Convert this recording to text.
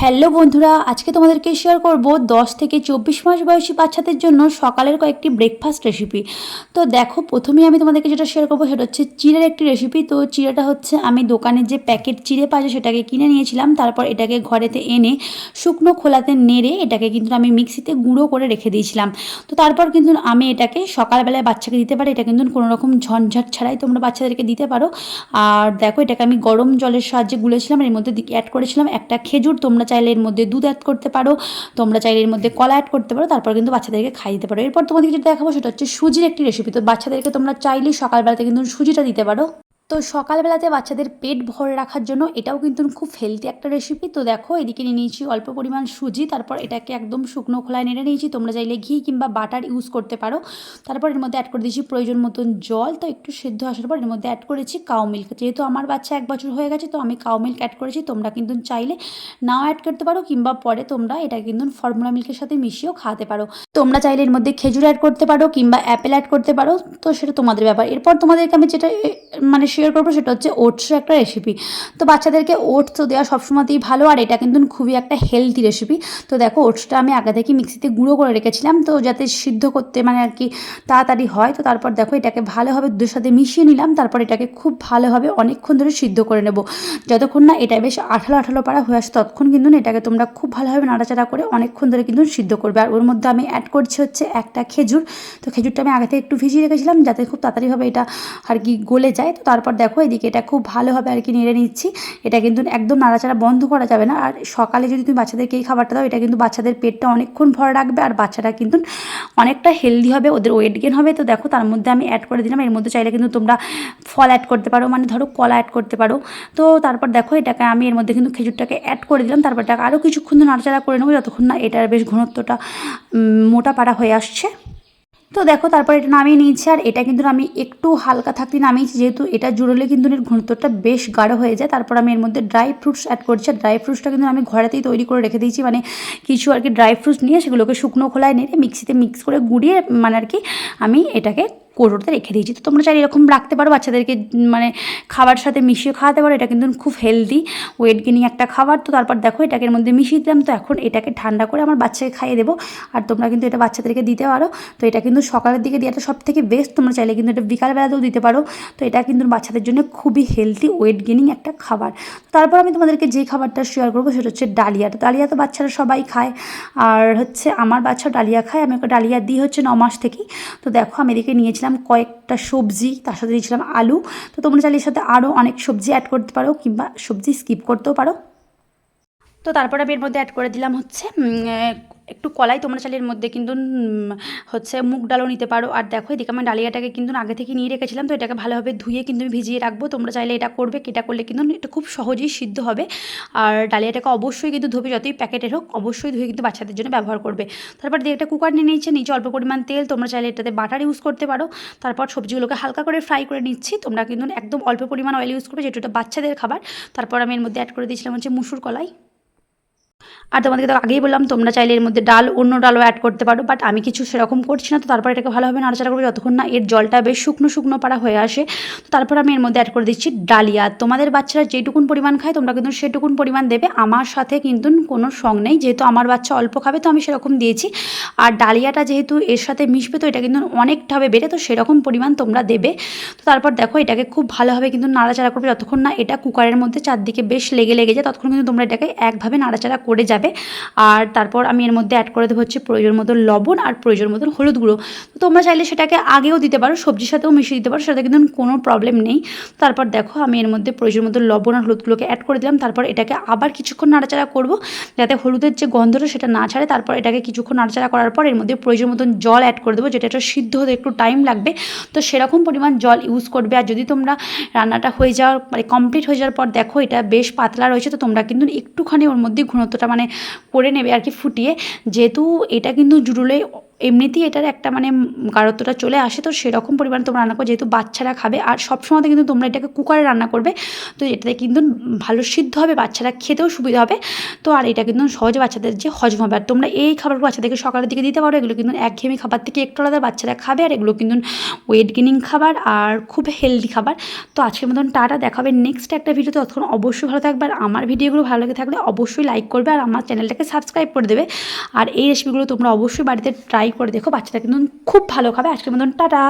Hello বন্ধুরা, আজকে তোমাদেরকে শেয়ার করব 10 থেকে 24 মাস বয়সী বাচ্চাদের জন্য সকালের কয়েকটি ব্রেকফাস্ট রেসিপি। তো দেখো, প্রথমেই আমি তোমাদেরকে যেটা শেয়ার করবো সেটা হচ্ছে চিড়ের একটি রেসিপি। তো চিড়েটা হচ্ছে আমি দোকানে যে প্যাকেট চিড়ে পাওয়া যায় সেটাকে কিনে নিয়েছিলাম। তারপর এটাকে ঘরেতে এনে শুকনো খোলাতে নেড়ে এটাকে কিন্তু আমি মিক্সিতে গুঁড়ো করে রেখে দিয়েছিলাম। তো তারপর কিন্তু আমি এটাকে সকালবেলায় বাচ্চাকে দিতে পারি। এটা কিন্তু কোনো রকম ঝঞ্ঝাট ছাড়াই তোমরা বাচ্চাদেরকে দিতে পারো। আর দেখো, এটাকে আমি গরম জলের সাহায্যে গুলেছিলাম, এর মধ্যে অ্যাড করেছিলাম একটা খেজুর। তোমরা চাইলে এর মধ্যে দুধ অ্যাড করতে পারো, তোমরা চাইলে এর মধ্যে কলা অ্যাড করতে পারো। তারপর কিন্তু বাচ্চাদেরকে খাইয়ে দিতে পারো। এরপর তোমাদেরকে যেটা দেখাবো সেটা হচ্ছে সুজির একটি রেসিপি। তো বাচ্চাদেরকে তোমরা চাইলেই সকালবেলাতে কিন্তু সুজিটা দিতে পারো। তো সকালবেলাতে বাচ্চাদের পেট ভরে রাখার জন্য এটাও কিন্তু খুব হেলদি একটা রেসিপি। তো দেখো, এদিকে নিয়ে নিয়েছি অল্প পরিমাণ সুজি, তারপর এটাকে একদম শুকনো খোলায় নেড়ে নিয়েছি। তোমরা চাইলে ঘি কিংবা বাটার ইউজ করতে পারো। তারপর এর মধ্যে অ্যাড করে দিয়েছি প্রয়োজন মতন জল। তো একটু সেদ্ধ আসার পর এর মধ্যে অ্যাড করেছি কাউ মিল্ক। যেহেতু আমার বাচ্চা 1 বছর হয়ে গেছে, তো আমি কাউ মিল্ক অ্যাড করেছি। তোমরা কিন্তু চাইলে নাও অ্যাড করতে পারো, কিংবা পরে তোমরা এটা কিন্তু ফর্মুলা মিল্কের সাথে মিশিয়েও খাওয়াতে পারো। তোমরা চাইলে এর মধ্যে খেজুর অ্যাড করতে পারো কিংবা অ্যাপেল অ্যাড করতে পারো। তো সেটা তোমাদের ব্যাপার। এরপর তোমাদেরকে আমি যেটা শেয়ার করবো সেটা হচ্ছে ওটসের একটা রেসিপি। তো বাচ্চাদেরকে ওটস তো দেওয়া সবসময়তেই ভালো, আর এটা কিন্তু খুবই একটা হেলদি রেসিপি। তো দেখো, ওটসটা আমি আগে থেকে মিক্সিতে গুঁড়ো করে রেখেছিলাম, তো যাতে সিদ্ধ করতে আর কি তাড়াতাড়ি হয়। তো তারপর দেখো, এটাকে ভালোভাবে দুধের সাথে মিশিয়ে নিলাম। তারপর এটাকে খুব ভালোভাবে অনেকক্ষণ ধরে সিদ্ধ করে নেব, যতক্ষণ না এটা বেশ আঠালো আঠালো পাড়া হয়ে আসে ততক্ষণ কিন্তু এটাকে তোমরা খুব ভালোভাবে নাড়াচাড়া করে অনেকক্ষণ ধরে কিন্তু সিদ্ধ করবে। আর ওর মধ্যে আমি অ্যাড করছি হচ্ছে একটা খেজুর। তো খেজুরটা আমি আগে থেকে একটু ভিজিয়ে রেখেছিলাম যাতে খুব তাড়াতাড়িভাবে এটা আর কি গলে যায়। তো তারপর দেখো, এদিকে এটা খুব ভালোভাবে আর কি নেড়ে নিচ্ছি। এটা কিন্তু একদম নাড়াচাড়া বন্ধ করা যাবে না। আর সকালে যদি তুমি বাচ্চাদেরকে এই খাবারটা দাও, এটা কিন্তু বাচ্চাদের পেটটা অনেকক্ষণ ভরে রাখবে, আর বাচ্চাটা কিন্তু অনেকটা হেলদি হবে, ওদের ওয়েট গেন হবে। তো দেখো, তার মধ্যে আমি অ্যাড করে দিলাম। এর মধ্যে চাইলে কিন্তু তোমরা ফল অ্যাড করতে পারো, ধরো কলা অ্যাড করতে পারো। তো তারপর দেখো, এটাকে আমি এর মধ্যে কিন্তু খেজুরটাকে অ্যাড করে দিলাম। তারপর এটাকে আরও কিছুক্ষণ নাড়াচাড়া করে নেবো যতক্ষণ না এটার বেশ ঘনত্বটা মোটা পাড়া হয়ে আসছে। তো দেখো, তারপর এটা নামিয়ে নিয়েছি। আর এটা কিন্তু আমি একটু হালকা থাকতে নামিয়েছি, যেহেতু এটা জুড়লে কিন্তু এর ঘনত্বটা বেশ গাঢ় হয়ে যায়। তারপর আমি এর মধ্যে ড্রাই ফ্রুটস অ্যাড করছি। আর ড্রাই ফ্রুটসটা কিন্তু আমি ঘরেতেই তৈরি করে রেখে দিয়েছি, কিছু আর কি ড্রাই ফ্রুটস নিয়ে সেগুলোকে শুকনো খোলায় নেড়ে মিক্সিতে মিক্স করে গুঁড়িয়ে আর কি আমি এটাকে কৌটোতে রেখে দিয়েছি। তো তোমরা চাইলে এরকম রাখতে পারো, বাচ্চাদেরকে খাবার সাথে মিশিয়ে খাওয়াতে পারো। এটা কিন্তু খুব হেলদি ওয়েট গেনিং একটা খাবার। তো তারপর দেখো, এটাকে এর মধ্যে মিশিয়ে দিলাম। তো এখন এটাকে ঠান্ডা করে আমার বাচ্চাকে খাইয়ে দেবো। আর তোমরা কিন্তু এটা বাচ্চাদেরকে দিতে পারো। তো এটা কিন্তু সকালের দিকে দেওয়াটা সব থেকে বেস্ট। তোমরা চাইলে কিন্তু এটা বিকালবেলাতেও দিতে পারো। তো এটা কিন্তু বাচ্চাদের জন্য খুবই হেলদি ওয়েট গেনিং একটা খাবার। তারপর আমি তোমাদেরকে যে খাবারটা শেয়ার করবো সেটা হচ্ছে ডালিয়া। তো ডালিয়া তো বাচ্চারা সবাই খায়, আর হচ্ছে আমার বাচ্চা ডালিয়া খায়। আমি ওকে ডালিয়া দিই হচ্ছে 9 মাস থেকেই। তো দেখো, আমি এদিকে নিয়েছিলাম কয়েকটা সবজি, তার সাথে দিয়েছিলাম আলু। তো তোমরা চাইলে এর সাথে আরও অনেক সবজি অ্যাড করতে পারো, কিংবা সবজি স্কিপ করতেও পারো। তো তারপরে আমি এর মধ্যে অ্যাড করে দিলাম হচ্ছে একটু কলাই। তোমরা চাইলে এর মধ্যে কিন্তু হচ্ছে মুগ ডালও নিতে পারো। আর দেখো, এদিকে আমি ডালিয়াটাকে কিন্তু আগে থেকে নিয়ে রেখেছিলাম। তো এটাকে ভালোভাবে ধুয়ে কিন্তু আমি ভিজিয়ে রাখবো। তোমরা চাইলে এটা করবে, এটা করলে কিন্তু এটা খুব সহজেই সিদ্ধ হবে। আর ডালিয়াটাকে অবশ্যই কিন্তু ধুবে, যতই প্যাকেটের হোক অবশ্যই ধুয়ে কিন্তু বাচ্চাদের জন্য ব্যবহার করবে। তারপর দিয়ে একটা কুকার নিয়ে নিচ্ছে, নিচে অল্প পরিমাণ তেল। তোমরা চাইলে এটাতে বাটার ইউজ করতে পারো। তারপর সবজিগুলোকে হালকা করে ফ্রাই করে নিচ্ছি। তোমরা কিন্তু একদম অল্প পরিমাণ অয়েল ইউজ করবে, যেটা এটা বাচ্চাদের খাবার। তারপর আমি এর মধ্যে অ্যাড করে দিয়েছিলাম হচ্ছে মুসুর কলাই। আর তোমাদেরকে তো আগেই বললাম, তোমরা চাইলে এর মধ্যে অন্য ডালও অ্যাড করতে পারো, বাট আমি কিছু সেরকম করছি না। তো তারপর এটাকে ভালোভাবে নাড়াচাড়া করবো যতক্ষণ না এর জলটা বেশ শুকনো শুকনো পাড়া হয়ে আসে। তো তারপর আমি এর মধ্যে অ্যাড করে দিচ্ছি ডালিয়া। তোমাদের বাচ্চারা যেটুকুন পরিমাণ খায় তোমরা কিন্তু সেটুকুন পরিমাণ দেবে। আমার সাথে কিন্তু কোনো সং নেই, যেহেতু আমার বাচ্চা অল্প খাবে তো আমি সেরকম দিয়েছি। আর ডালিয়াটা যেহেতু এর সাথে মিশবে, তো এটা কিন্তু অনেকটা হবে বেড়ে, তো সেরকম পরিমাণ তোমরা দেবে। তো তারপর দেখো, এটাকে খুব ভালোভাবে কিন্তু নাড়াচাড়া করবে যতক্ষণ না এটা কুকারের মধ্যে চারদিকে বেশ লেগে যায়, ততক্ষণ কিন্তু তোমরা এটাকে একভাবে নাড়াচাড়া করে যাবে। আর তারপর আমি এর মধ্যে অ্যাড করে দেবো হচ্ছে প্রয়োজন মতো লবণ আর প্রয়োজন মতো হলুদ গুঁড়ো। তো তোমরা চাইলে সেটাকে আগেও দিতে পারো, সবজির সাথেও মিশিয়ে দিতে পারো, সেটাতে কিন্তু কোনো প্রবলেম নেই। তারপর দেখো, আমি এর মধ্যে প্রয়োজন মতো লবণ আর হলুদগুলোকে অ্যাড করে দিলাম। তারপর এটাকে আবার কিছুক্ষণ নাড়াচাড়া করব, যাতে হলুদের যে গন্ধটা সেটা না ছাড়ে। তারপর এটাকে কিছুক্ষণ নাড়াচাড়া করার পর এর মধ্যে প্রয়োজন মতন জল অ্যাড করে দেবো, যেটা এটা সিদ্ধ হতে একটু টাইম লাগবে। তো সেরকম পরিমাণ জল ইউজ করবে। আর যদি তোমরা রান্নাটা হয়ে যাওয়ার কমপ্লিট হয়ে যাওয়ার পর দেখো এটা বেশ পাতলা রয়েছে, তো তোমরা কিন্তু একটুখানি ওর মধ্যে ঘনত্বটা করে নেবে আর কি ফুটিয়ে। যেহেতু এটা কিন্তু জুড়লে এমনিতেই এটার একটা মানে গাঢ়ত্বটা চলে আসে, তো সেরকম পরিমাণে তোমরা রান্না করো, যেহেতু বাচ্চারা খাবে। আর সবসময় কিন্তু তোমরা এটাকে কুকারে রান্না করবে, তো এটাতে কিন্তু ভালো সিদ্ধ হবে, বাচ্চারা খেতেও সুবিধা হবে। তো আর এটা কিন্তু সহজে বাচ্চাদের যে হজম হবে। আর তোমরা এই খাবারগুলো বাচ্চাদেরকে সকালের দিকে দিতে পারো, এগুলো কিন্তু একঘেয়েমি খাবার থেকে একটু আলাদা, বাচ্চারা খাবে। আর এগুলো কিন্তু ওয়েট গেনিং খাবার আর খুব হেলদি খাবার। তো আজকের মতন টাটা, দেখাবে নেক্সট একটা ভিডিওতে। ততক্ষণ অবশ্যই ভালো থাকবে, আর আমার ভিডিওগুলো ভালো লেগে থাকলে অবশ্যই লাইক করবে আর আমার চ্যানেলটাকে সাবস্ক্রাইব করে দেবে। আর এই রেসিপিগুলো তোমরা অবশ্যই বাড়িতে ট্রাই করে দেখো, বাচ্চারা কিন্তু খুব ভালো খাবে। আজকের মতন টাটা।